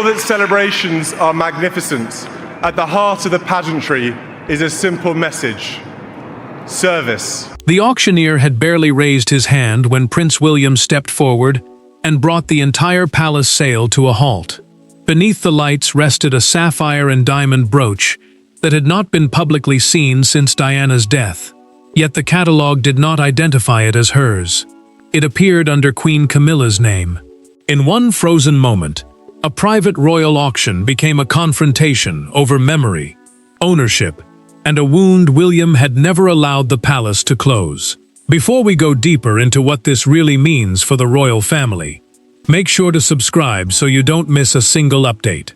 all that celebrations are magnificent, at the heart of the pageantry is a simple message: service. The auctioneer had barely raised his hand when Prince William stepped forward and brought the entire palace sale to a halt. Beneath the lights rested a sapphire-and-diamond brooch that had not been publicly seen since Diana's death. Yet the catalogue did not identify it as hers. It appeared under Queen Camilla's name. In one frozen moment, a private royal auction became a confrontation over memory, ownership, and a wound William had never allowed the palace to close. Before we go deeper into what this really means for the royal family, make sure to subscribe so you don't miss a single update.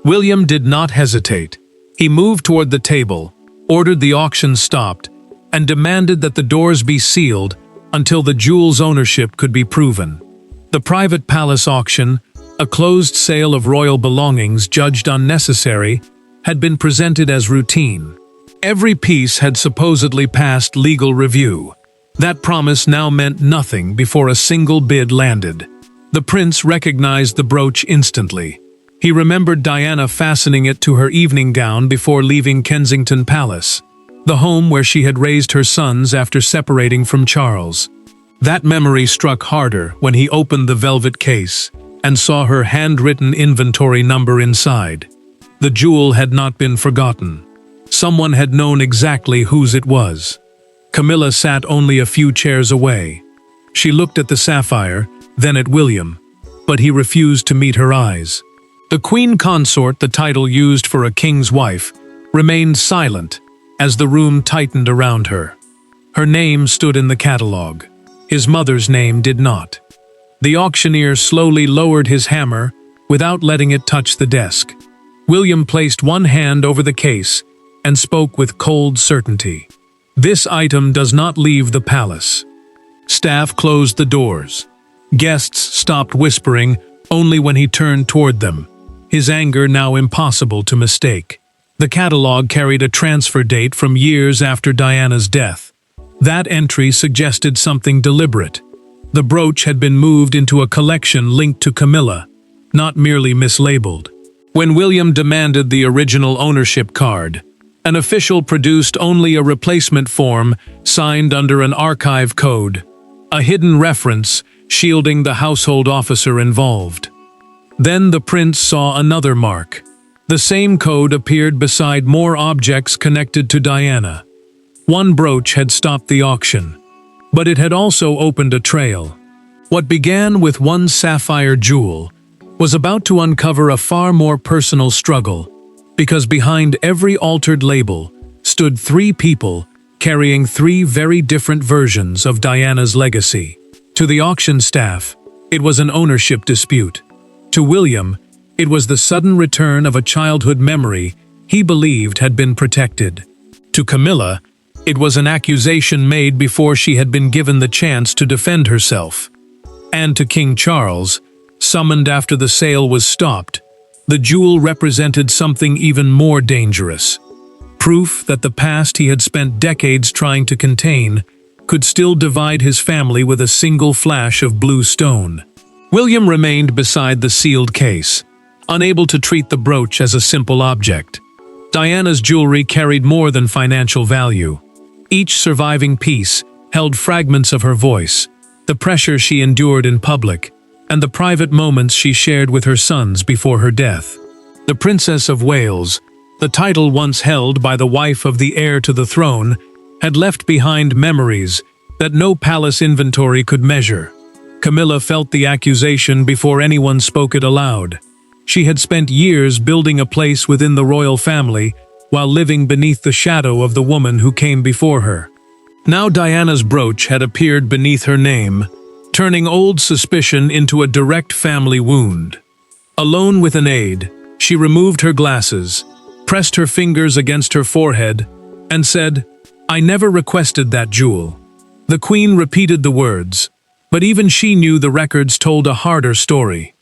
William did not hesitate. He moved toward the table, ordered the auction stopped, and demanded that the doors be sealed until the jewel's ownership could be proven. The private palace auction, a closed sale of royal belongings judged unnecessary, had been presented as routine. Every piece had supposedly passed legal review. That promise now meant nothing before a single bid landed. The prince recognized the brooch instantly. He remembered Diana fastening it to her evening gown before leaving Kensington Palace, the home where she had raised her sons after separating from Charles. That memory struck harder when he opened the velvet case and saw her handwritten inventory number inside. The jewel had not been forgotten. Someone had known exactly whose it was. Camila sat only a few chairs away. She looked at the sapphire, then at William, but he refused to meet her eyes. The queen consort, the title used for a king's wife, remained silent as the room tightened around her. Her name stood in the catalogue. His mother's name did not. The auctioneer slowly lowered his hammer without letting it touch the desk. William placed one hand over the case and spoke with cold certainty. "This item does not leave the palace." Staff closed the doors. Guests stopped whispering only when he turned toward them, his anger now impossible to mistake. The catalogue carried a transfer date from years after Diana's death. That entry suggested something deliberate. The brooch had been moved into a collection linked to Camila, not merely mislabeled. When William demanded the original ownership card, an official produced only a replacement form signed under an archive code, a hidden reference shielding the household officer involved. Then the prince saw another mark. The same code appeared beside more objects connected to Diana. One brooch had stopped the auction, but it had also opened a trail. What began with one sapphire jewel was about to uncover a far more personal struggle, because behind every altered label stood three people carrying three very different versions of Diana's legacy. To the auction staff, it was an ownership dispute. To William, it was the sudden return of a childhood memory he believed had been protected. To Camila, it was an accusation made before she had been given the chance to defend herself. And to King Charles, summoned after the sale was stopped, the jewel represented something even more dangerous. Proof that the past he had spent decades trying to contain could still divide his family with a single flash of blue stone. William remained beside the sealed case, unable to treat the brooch as a simple object. Diana's jewelry carried more than financial value. Each surviving piece held fragments of her voice, the pressure she endured in public, and the private moments she shared with her sons before her death. The Princess of Wales, the title once held by the wife of the heir to the throne, had left behind memories that no palace inventory could measure. Camila felt the accusation before anyone spoke it aloud. She had spent years building a place within the royal family while living beneath the shadow of the woman who came before her. Now Diana's brooch had appeared beneath her name, turning old suspicion into a direct family wound. Alone with an aide, she removed her glasses, pressed her fingers against her forehead, and said, "I never requested that jewel." The queen repeated the words, but even she knew the records told a harder story.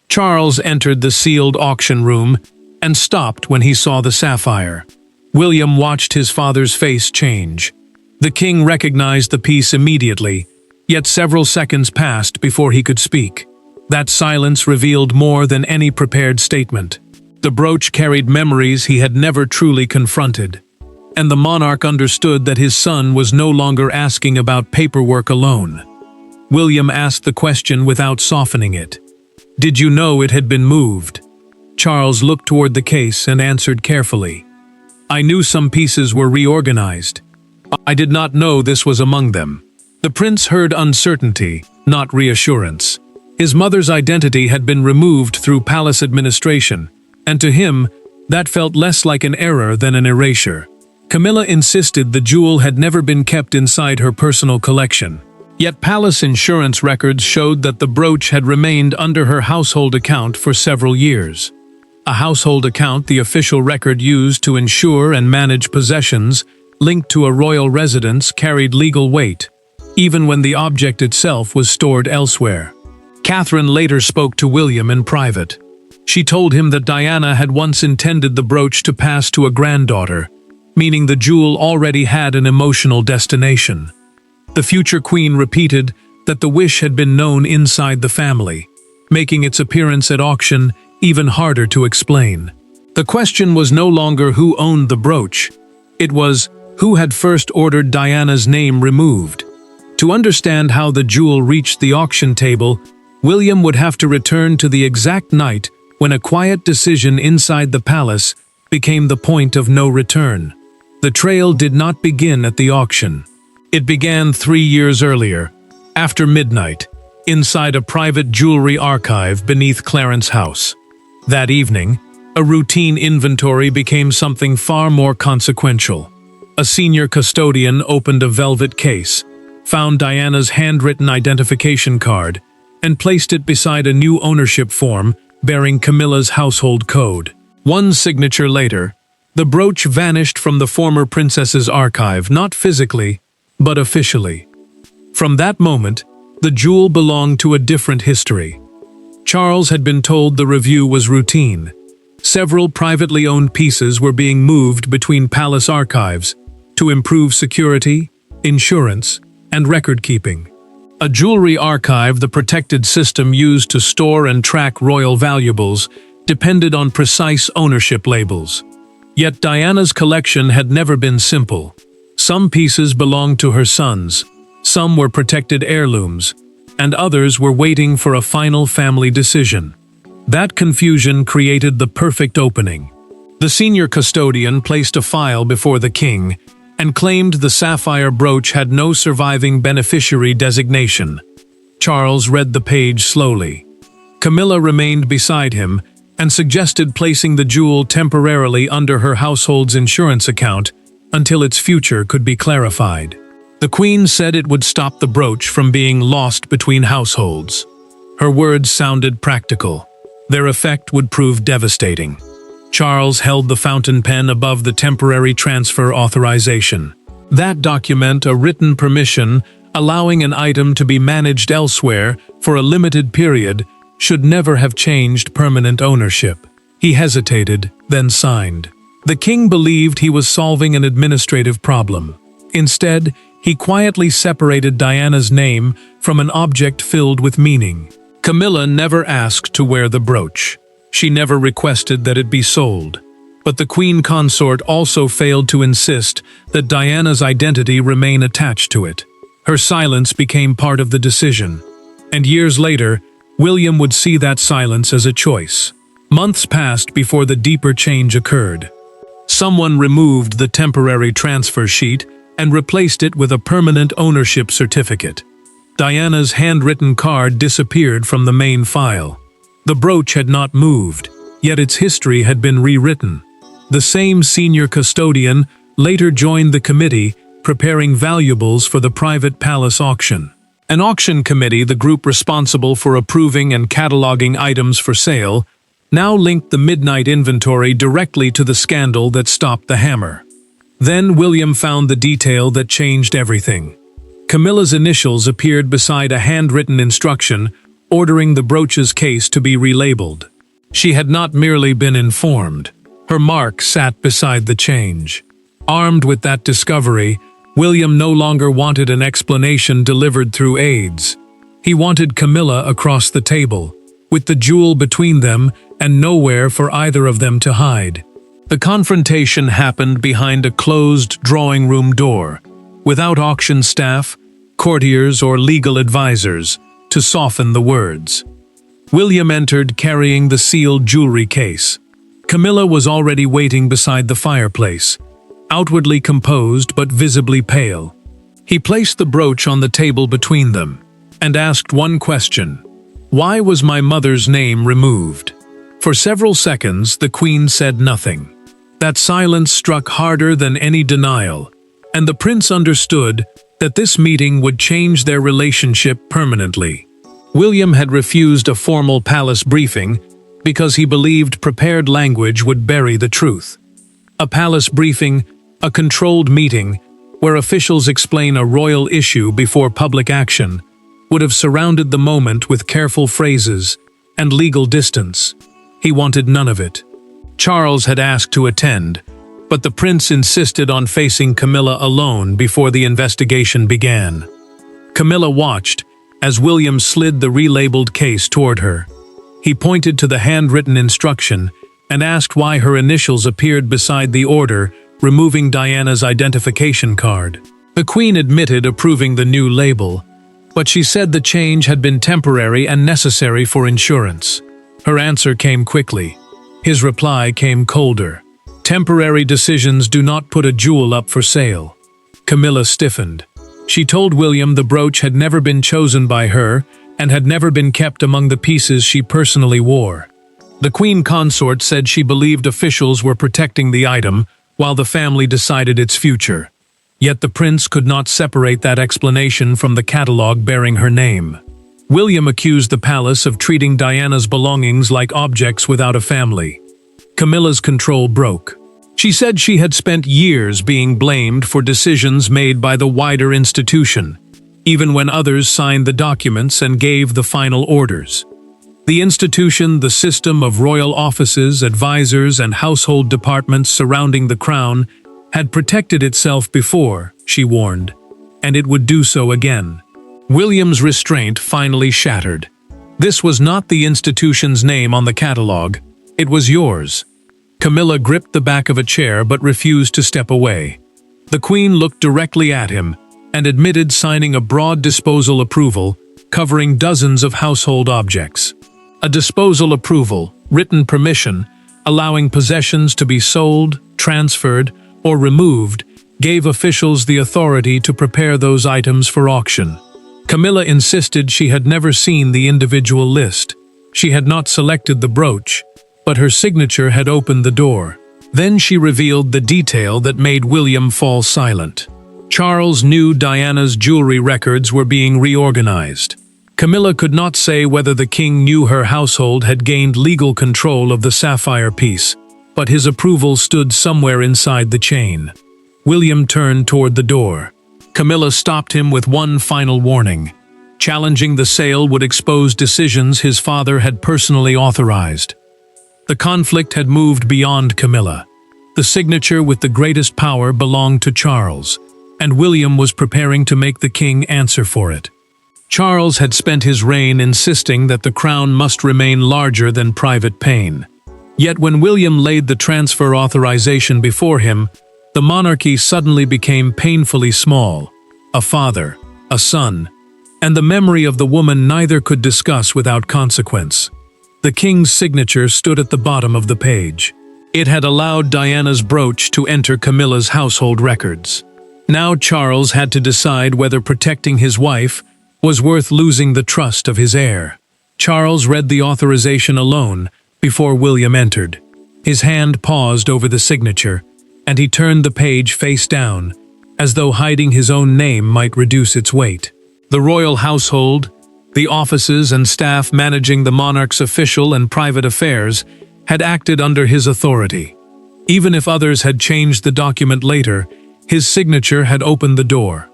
Charles entered the sealed auction room and stopped when he saw the sapphire. William watched his father's face change. The king recognized the piece immediately, yet several seconds passed before he could speak. That silence revealed more than any prepared statement. The brooch carried memories he had never truly confronted, and the monarch understood that his son was no longer asking about paperwork alone. William asked the question without softening it. "Did you know it had been moved?" Charles looked toward the case and answered carefully. "I knew some pieces were reorganized. I did not know this was among them." The prince heard uncertainty, not reassurance. His mother's identity had been removed through palace administration, and to him, that felt less like an error than an erasure. Camilla insisted the jewel had never been kept inside her personal collection. Yet palace insurance records showed that the brooch had remained under her household account for several years. A household account, the official record used to insure and manage possessions linked to a royal residence, carried legal weight, even when the object itself was stored elsewhere. Catherine later spoke to William in private. She told him that Diana had once intended the brooch to pass to a granddaughter, meaning the jewel already had an emotional destination. The future queen repeated that the wish had been known inside the family, making its appearance at auction even harder to explain. The question was no longer who owned the brooch. It was who had first ordered Diana's name removed. To understand how the jewel reached the auction table, William would have to return to the exact night when a quiet decision inside the palace became the point of no return. The trail did not begin at the auction. It began 3 years earlier, after midnight, inside a private jewelry archive beneath Clarence's house. That evening, a routine inventory became something far more consequential. A senior custodian opened a velvet case, found Diana's handwritten identification card, and placed it beside a new ownership form bearing Camilla's household code. One signature later, the brooch vanished from the former princess's archive, not physically, but officially. From that moment, the jewel belonged to a different history. Charles had been told the review was routine. Several privately owned pieces were being moved between palace archives to improve security, insurance, and record-keeping. A jewelry archive, the protected system used to store and track royal valuables, depended on precise ownership labels. Yet Diana's collection had never been simple. Some pieces belonged to her sons, some were protected heirlooms, and others were waiting for a final family decision. That confusion created the perfect opening. The senior custodian placed a file before the king and claimed the sapphire brooch had no surviving beneficiary designation. Charles read the page slowly. Camilla remained beside him and suggested placing the jewel temporarily under her household's insurance account until its future could be clarified. The queen said it would stop the brooch from being lost between households. Her words sounded practical. Their effect would prove devastating. Charles held the fountain pen above the temporary transfer authorization. That document, a written permission allowing an item to be managed elsewhere for a limited period, should never have changed permanent ownership. He hesitated, then signed. The king believed he was solving an administrative problem. Instead, he quietly separated Diana's name from an object filled with meaning. Camilla never asked to wear the brooch. She never requested that it be sold. But the queen consort also failed to insist that Diana's identity remain attached to it. Her silence became part of the decision. And years later, William would see that silence as a choice. Months passed before the deeper change occurred. Someone removed the temporary transfer sheet and replaced it with a permanent ownership certificate. Diana's handwritten card disappeared from the main file. The brooch had not moved, yet its history had been rewritten. The same senior custodian later joined the committee preparing valuables for the private palace auction. An auction committee, the group responsible for approving and cataloging items for sale, now linked the midnight inventory directly to the scandal that stopped the hammer. Then William found the detail that changed everything. Camilla's initials appeared beside a handwritten instruction ordering the brooch's case to be relabeled. She had not merely been informed. Her mark sat beside the change. Armed with that discovery, William no longer wanted an explanation delivered through aides. He wanted Camilla across the table, with the jewel between them and nowhere for either of them to hide. The confrontation happened behind a closed drawing room door, without auction staff, courtiers, or legal advisors to soften the words. William entered carrying the sealed jewelry case. Camilla was already waiting beside the fireplace, outwardly composed but visibly pale. He placed the brooch on the table between them and asked one question: "Why was my mother's name removed?" For several seconds, the Queen said nothing. That silence struck harder than any denial, and the prince understood that this meeting would change their relationship permanently. William had refused a formal palace briefing because he believed prepared language would bury the truth. A palace briefing, a controlled meeting, where officials explain a royal issue before public action, would have surrounded the moment with careful phrases and legal distance. He wanted none of it. Charles had asked to attend, but the prince insisted on facing Camilla alone before the investigation began. Camilla watched as William slid the relabeled case toward her. He pointed to the handwritten instruction and asked why her initials appeared beside the order, removing Diana's identification card. The Queen admitted approving the new label, but she said the change had been temporary and necessary for insurance. Her answer came quickly. His reply came colder. Temporary decisions do not put a jewel up for sale. Camilla stiffened. She told William the brooch had never been chosen by her and had never been kept among the pieces she personally wore. The Queen Consort said she believed officials were protecting the item while the family decided its future. Yet the prince could not separate that explanation from the catalogue bearing her name. William accused the palace of treating Diana's belongings like objects without a family. Camilla's control broke. She said she had spent years being blamed for decisions made by the wider institution, even when others signed the documents and gave the final orders. The institution, the system of royal offices, advisors, and household departments surrounding the crown, had protected itself before, she warned, and it would do so again. William's restraint finally shattered. This was not the institution's name on the catalogue. It was yours. Camilla gripped the back of a chair but refused to step away. The Queen looked directly at him and admitted signing a broad disposal approval covering dozens of household objects. A disposal approval, written permission, allowing possessions to be sold, transferred, or removed, gave officials the authority to prepare those items for auction. Camilla insisted she had never seen the individual list. She had not selected the brooch, but her signature had opened the door. Then she revealed the detail that made William fall silent. Charles knew Diana's jewelry records were being reorganized. Camilla could not say whether the king knew her household had gained legal control of the sapphire piece, but his approval stood somewhere inside the chain. William turned toward the door. Camilla stopped him with one final warning. Challenging the sale would expose decisions his father had personally authorized. The conflict had moved beyond Camilla. The signature with the greatest power belonged to Charles, and William was preparing to make the king answer for it. Charles had spent his reign insisting that the crown must remain larger than private pain. Yet when William laid the transfer authorization before him, the monarchy suddenly became painfully small. A father, a son, and the memory of the woman neither could discuss without consequence. The king's signature stood at the bottom of the page. It had allowed Diana's brooch to enter Camilla's household records. Now Charles had to decide whether protecting his wife was worth losing the trust of his heir. Charles read the authorization alone before William entered. His hand paused over the signature, and he turned the page face down, as though hiding his own name might reduce its weight. The royal household, the offices and staff managing the monarch's official and private affairs, had acted under his authority. Even if others had changed the document later, his signature had opened the door.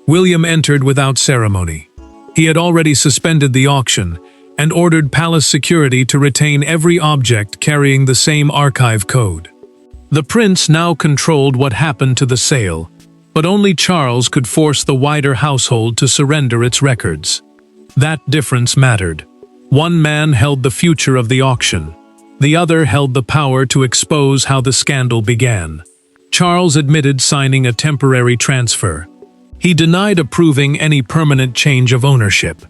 William entered without ceremony. He had already suspended the auction and ordered palace security to retain every object carrying the same archive code. The prince now controlled what happened to the sale, but only Charles could force the wider household to surrender its records. That difference mattered. One man held the future of the auction. The other held the power to expose how the scandal began. Charles admitted signing a temporary transfer. He denied approving any permanent change of ownership.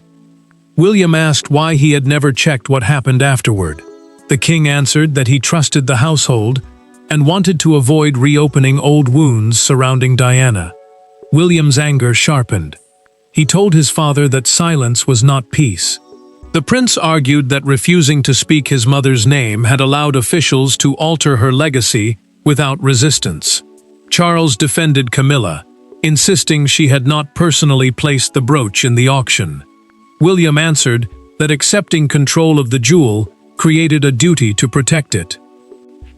William asked why he had never checked what happened afterward. The king answered that he trusted the household and wanted to avoid reopening old wounds surrounding Diana. William's anger sharpened. He told his father that silence was not peace. The prince argued that refusing to speak his mother's name had allowed officials to alter her legacy without resistance. Charles defended Camilla, insisting she had not personally placed the brooch in the auction. William answered that accepting control of the jewel created a duty to protect it.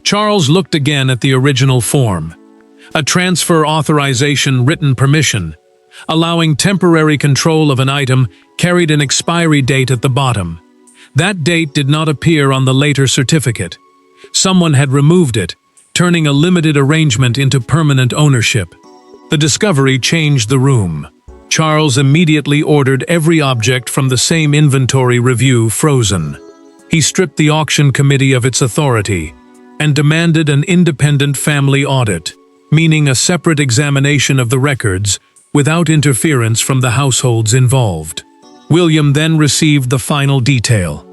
Charles looked again at the original form, a transfer authorization written permission, allowing temporary control of an item carried an expiry date at the bottom. That date did not appear on the later certificate. Someone had removed it, turning a limited arrangement into permanent ownership. The discovery changed the room. Charles immediately ordered every object from the same inventory review frozen. He stripped the auction committee of its authority and demanded an independent family audit, meaning a separate examination of the records without interference from the households involved. William then received the final detail.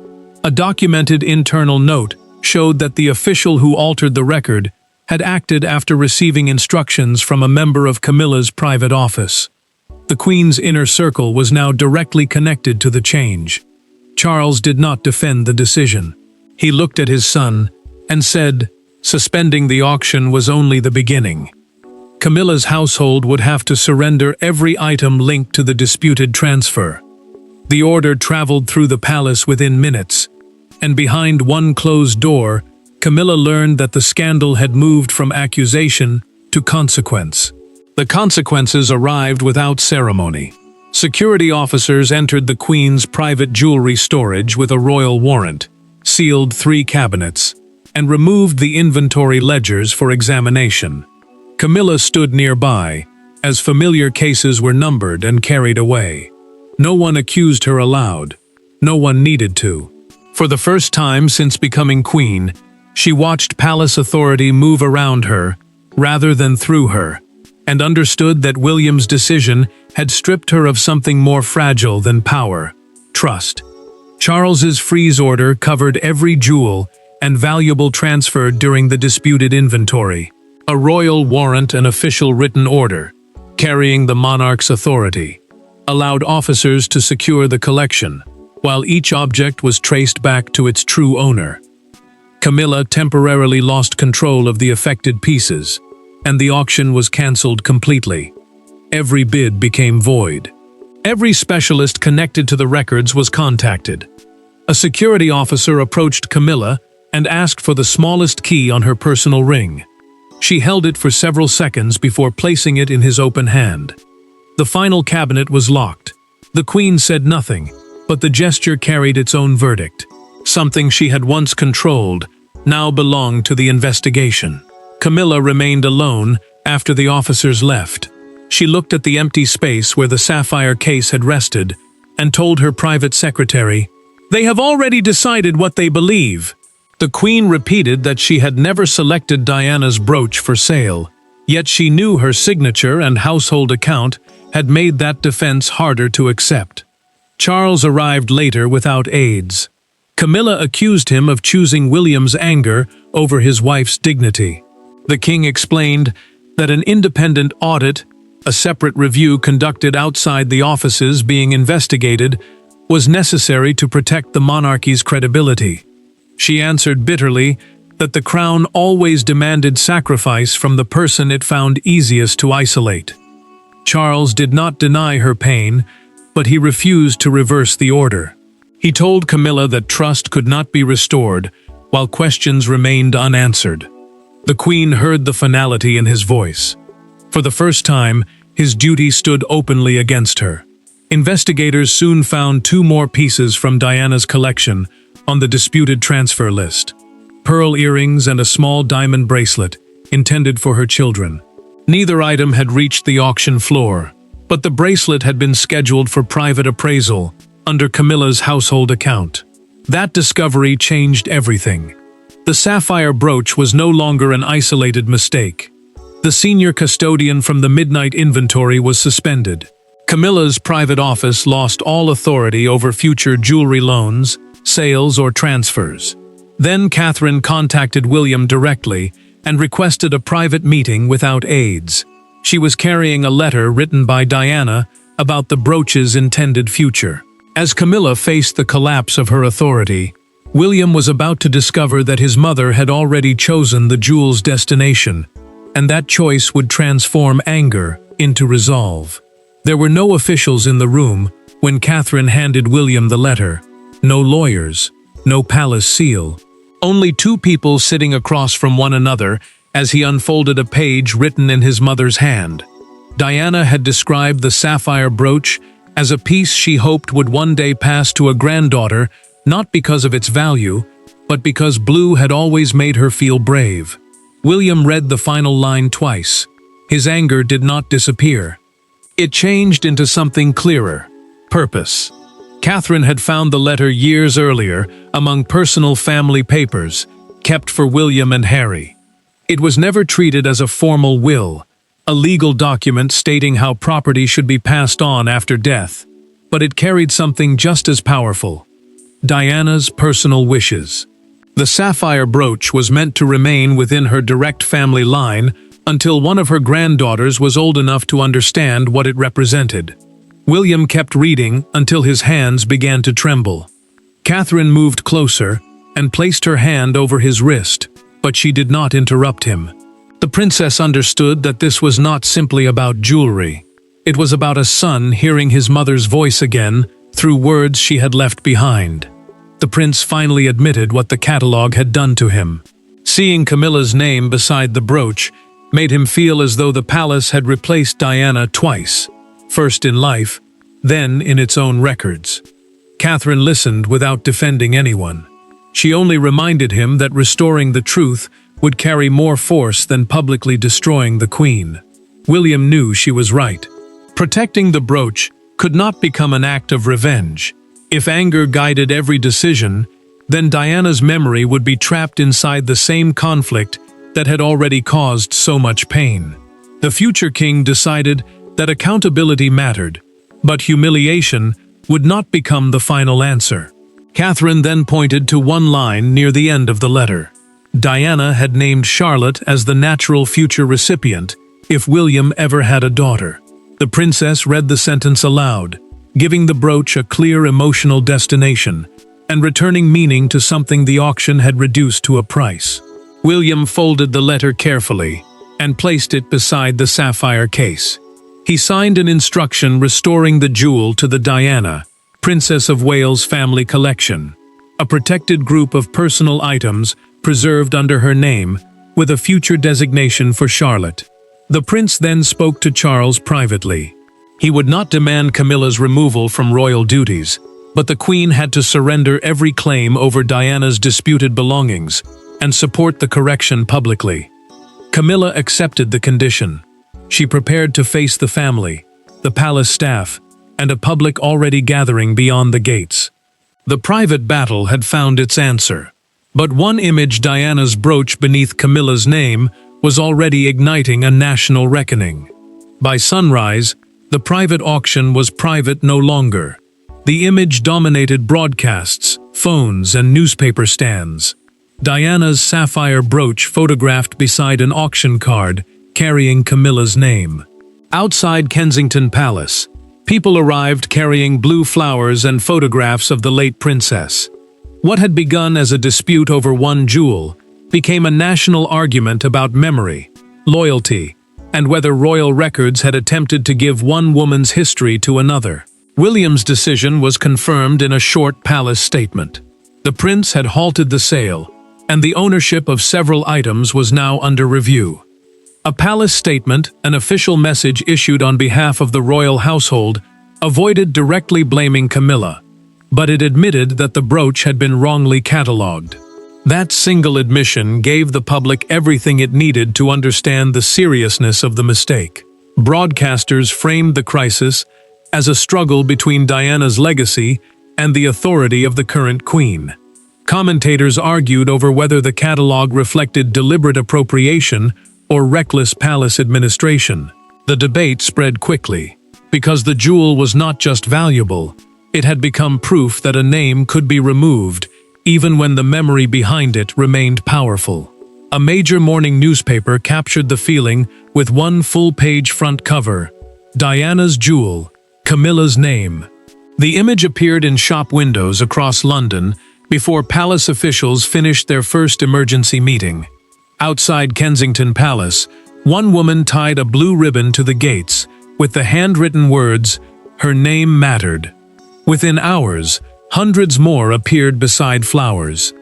A documented internal note showed that the official who altered the record had acted after receiving instructions from a member of Camilla's private office. The Queen's inner circle was now directly connected to the change. Charles did not defend the decision. He looked at his son and said, suspending the auction was only the beginning. Camilla's household would have to surrender every item linked to the disputed transfer. The order traveled through the palace within minutes, and behind one closed door, Camilla learned that the scandal had moved from accusation to consequence. The consequences arrived without ceremony. Security officers entered the Queen's private jewelry storage with a royal warrant, sealed 3 cabinets, and removed the inventory ledgers for examination. Camilla stood nearby, as familiar cases were numbered and carried away. No one accused her aloud. No one needed to. For the first time since becoming queen, she watched palace authority move around her, rather than through her, and understood that William's decision had stripped her of something more fragile than power: trust. Charles's freeze order covered every jewel and valuable transferred during the disputed inventory. A royal warrant and official written order, carrying the monarch's authority, allowed officers to secure the collection, while each object was traced back to its true owner. Camilla temporarily lost control of the affected pieces, and the auction was cancelled completely. Every bid became void. Every specialist connected to the records was contacted. A security officer approached Camilla and asked for the smallest key on her personal ring. She held it for several seconds before placing it in his open hand. The final cabinet was locked. The Queen said nothing, but the gesture carried its own verdict. Something she had once controlled now belonged to the investigation. Camilla remained alone after the officers left. She looked at the empty space where the sapphire case had rested and told her private secretary, "They have already decided what they believe." The Queen repeated that she had never selected Diana's brooch for sale, yet she knew her signature and household account had made that defense harder to accept. Charles arrived later without aides. Camilla accused him of choosing William's anger over his wife's dignity. The king explained that an independent audit, a separate review conducted outside the offices being investigated, was necessary to protect the monarchy's credibility. She answered bitterly that the crown always demanded sacrifice from the person it found easiest to isolate. Charles did not deny her pain, but he refused to reverse the order. He told Camilla that trust could not be restored while questions remained unanswered. The Queen heard the finality in his voice. For the first time, his duty stood openly against her. Investigators soon found 2 more pieces from Diana's collection on the disputed transfer list: pearl earrings and a small diamond bracelet intended for her children. Neither item had reached the auction floor, but the bracelet had been scheduled for private appraisal under Camilla's household account. That discovery changed everything. The sapphire brooch was no longer an isolated mistake. The senior custodian from the midnight inventory was suspended. Camilla's private office lost all authority over future jewelry loans, sales, or transfers. Then Catherine contacted William directly and requested a private meeting without aides. She was carrying a letter written by Diana about the brooch's intended future. As Camilla faced the collapse of her authority, William was about to discover that his mother had already chosen the jewel's destination, and that choice would transform anger into resolve. There were no officials in the room when Catherine handed William the letter. No lawyers, no palace seal. Only two people sitting across from one another as he unfolded a page written in his mother's hand. Diana had described the sapphire brooch as a piece she hoped would one day pass to a granddaughter, not because of its value, but because blue had always made her feel brave. William read the final line twice. His anger did not disappear. It changed into something clearer: purpose. Catherine had found the letter years earlier among personal family papers, kept for William and Harry. It was never treated as a formal will, a legal document stating how property should be passed on after death, but it carried something just as powerful: Diana's personal wishes. The sapphire brooch was meant to remain within her direct family line until one of her granddaughters was old enough to understand what it represented. William kept reading until his hands began to tremble. Catherine moved closer and placed her hand over his wrist, but she did not interrupt him. The princess understood that this was not simply about jewelry. It was about a son hearing his mother's voice again through words she had left behind. The prince finally admitted what the catalogue had done to him. Seeing Camilla's name beside the brooch made him feel as though the palace had replaced Diana twice, first in life, then in its own records. Catherine listened without defending anyone. She only reminded him that restoring the truth would carry more force than publicly destroying the queen. William knew she was right. Protecting the brooch could not become an act of revenge. If anger guided every decision, then Diana's memory would be trapped inside the same conflict that had already caused so much pain. The future king decided that accountability mattered, but humiliation would not become the final answer. Catherine then pointed to one line near the end of the letter. Diana had named Charlotte as the natural future recipient if William ever had a daughter. The princess read the sentence aloud, giving the brooch a clear emotional destination and returning meaning to something the auction had reduced to a price. William folded the letter carefully and placed it beside the sapphire case. He signed an instruction restoring the jewel to the Diana, Princess of Wales family collection, a protected group of personal items preserved under her name, with a future designation for Charlotte. The prince then spoke to Charles privately. He would not demand Camilla's removal from royal duties, but the queen had to surrender every claim over Diana's disputed belongings and support the correction publicly. Camilla accepted the condition. She prepared to face the family, the palace staff, and a public already gathering beyond the gates. The private battle had found its answer. But one image, Diana's brooch beneath Camilla's name, was already igniting a national reckoning. By sunrise, the private auction was private no longer. The image dominated broadcasts, phones, and newspaper stands. Diana's sapphire brooch photographed beside an auction card carrying Camilla's name. Outside Kensington Palace, people arrived carrying blue flowers and photographs of the late princess. What had begun as a dispute over one jewel became a national argument about memory, loyalty, and whether royal records had attempted to give one woman's history to another. William's decision was confirmed in a short palace statement. The prince had halted the sale, and the ownership of several items was now under review. A palace statement, an official message issued on behalf of the royal household, avoided directly blaming Camilla, but it admitted that the brooch had been wrongly catalogued. That single admission gave the public everything it needed to understand the seriousness of the mistake. Broadcasters framed the crisis as a struggle between Diana's legacy and the authority of the current queen. Commentators argued over whether the catalogue reflected deliberate appropriation or reckless palace administration. The debate spread quickly, because the jewel was not just valuable, it had become proof that a name could be removed, even when the memory behind it remained powerful. A major morning newspaper captured the feeling with one full-page front cover: Diana's Jewel, Camilla's Name. The image appeared in shop windows across London before palace officials finished their first emergency meeting. Outside Kensington Palace, one woman tied a blue ribbon to the gates with the handwritten words, "Her name mattered." Within hours, hundreds more appeared beside flowers.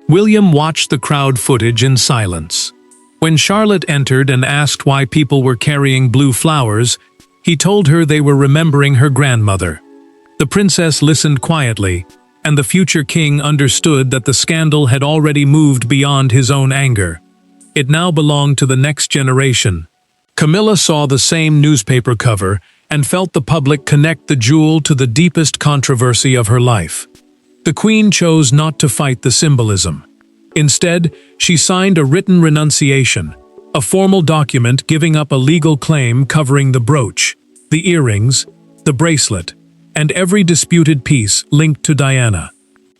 William watched the crowd footage in silence. When Charlotte entered and asked why people were carrying blue flowers, he told her they were remembering her grandmother. The princess listened quietly, and the future king understood that the scandal had already moved beyond his own anger. It now belonged to the next generation. Camilla saw the same newspaper cover and felt the public connect the jewel to the deepest controversy of her life. The queen chose not to fight the symbolism. Instead, she signed a written renunciation, a formal document giving up a legal claim covering the brooch, the earrings, the bracelet, and every disputed piece linked to Diana.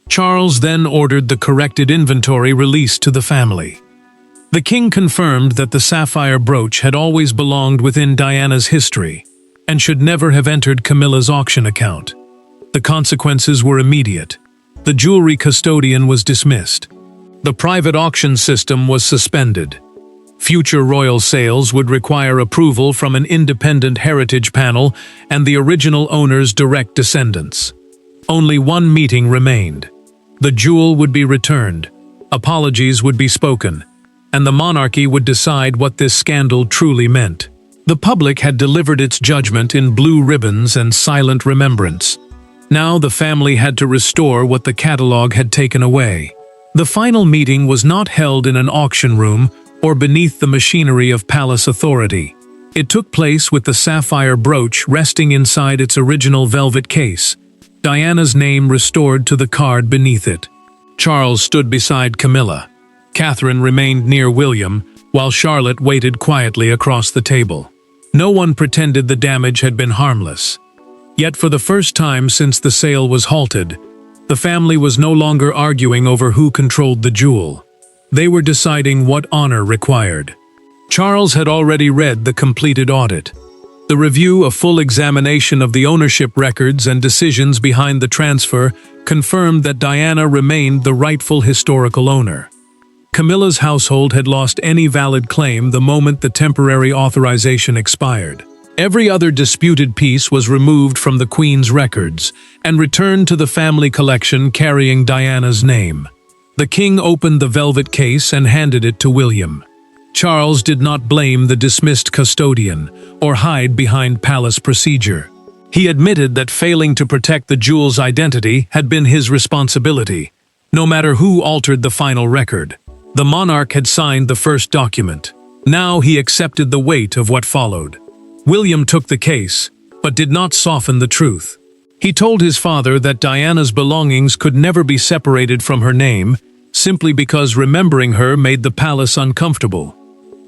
Charles then ordered the corrected inventory released to the family. The king confirmed that the sapphire brooch had always belonged within Diana's history and should never have entered Camilla's auction account. The consequences were immediate. The jewelry custodian was dismissed. The private auction system was suspended. Future royal sales would require approval from an independent heritage panel and the original owner's direct descendants. Only one meeting remained. The jewel would be returned, apologies would be spoken, and the monarchy would decide what this scandal truly meant. The public had delivered its judgment in blue ribbons and silent remembrance. Now the family had to restore what the catalogue had taken away. The final meeting was not held in an auction room or beneath the machinery of palace authority. It took place with the sapphire brooch resting inside its original velvet case, Diana's name restored to the card beneath it. Charles stood beside Camilla. Catherine remained near William, while Charlotte waited quietly across the table. No one pretended the damage had been harmless. Yet for the first time since the sale was halted, the family was no longer arguing over who controlled the jewel. They were deciding what honor required. Charles had already read the completed audit. The review, a full examination of the ownership records and decisions behind the transfer, confirmed that Diana remained the rightful historical owner. Camilla's household had lost any valid claim the moment the temporary authorization expired. Every other disputed piece was removed from the Queen's records and returned to the family collection carrying Diana's name. The king opened the velvet case and handed it to William. Charles did not blame the dismissed custodian or hide behind palace procedure. He admitted that failing to protect the jewel's identity had been his responsibility, no matter who altered the final record. The monarch had signed the first document. Now he accepted the weight of what followed. William took the case, but did not soften the truth. He told his father that Diana's belongings could never be separated from her name, simply because remembering her made the palace uncomfortable.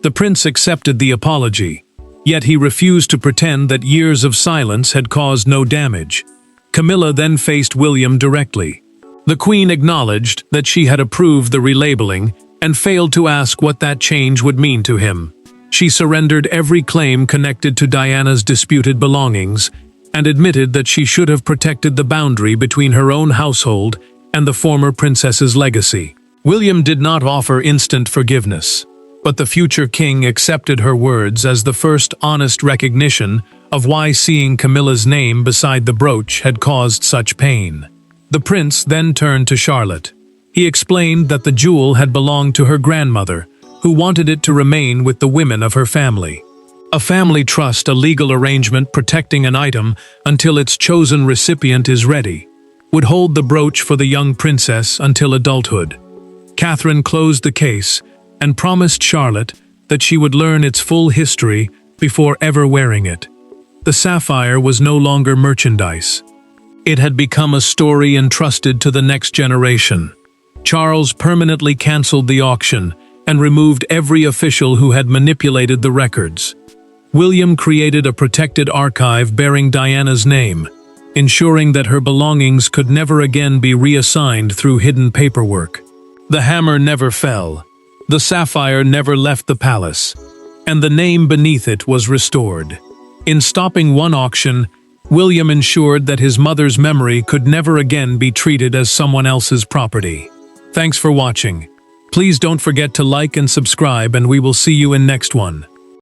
The prince accepted the apology, yet he refused to pretend that years of silence had caused no damage. Camilla then faced William directly. The queen acknowledged that she had approved the relabeling and failed to ask what that change would mean to him. She surrendered every claim connected to Diana's disputed belongings and admitted that she should have protected the boundary between her own household and the former princess's legacy. William did not offer instant forgiveness, but the future king accepted her words as the first honest recognition of why seeing Camilla's name beside the brooch had caused such pain. The prince then turned to Charlotte. He explained that the jewel had belonged to her grandmother, who wanted it to remain with the women of her family. A family trust, a legal arrangement protecting an item until its chosen recipient is ready, would hold the brooch for the young princess until adulthood. Catherine closed the case and promised Charlotte that she would learn its full history before ever wearing it. The sapphire was no longer merchandise. It had become a story entrusted to the next generation. Charles permanently cancelled the auction and removed every official who had manipulated the records. William created a protected archive bearing Diana's name, ensuring that her belongings could never again be reassigned through hidden paperwork. The hammer never fell, the sapphire never left the palace, and the name beneath it was restored. In stopping one auction, William ensured that his mother's memory could never again be treated as someone else's property. Thanks for watching. Please don't forget to like and subscribe, and we will see you in next one.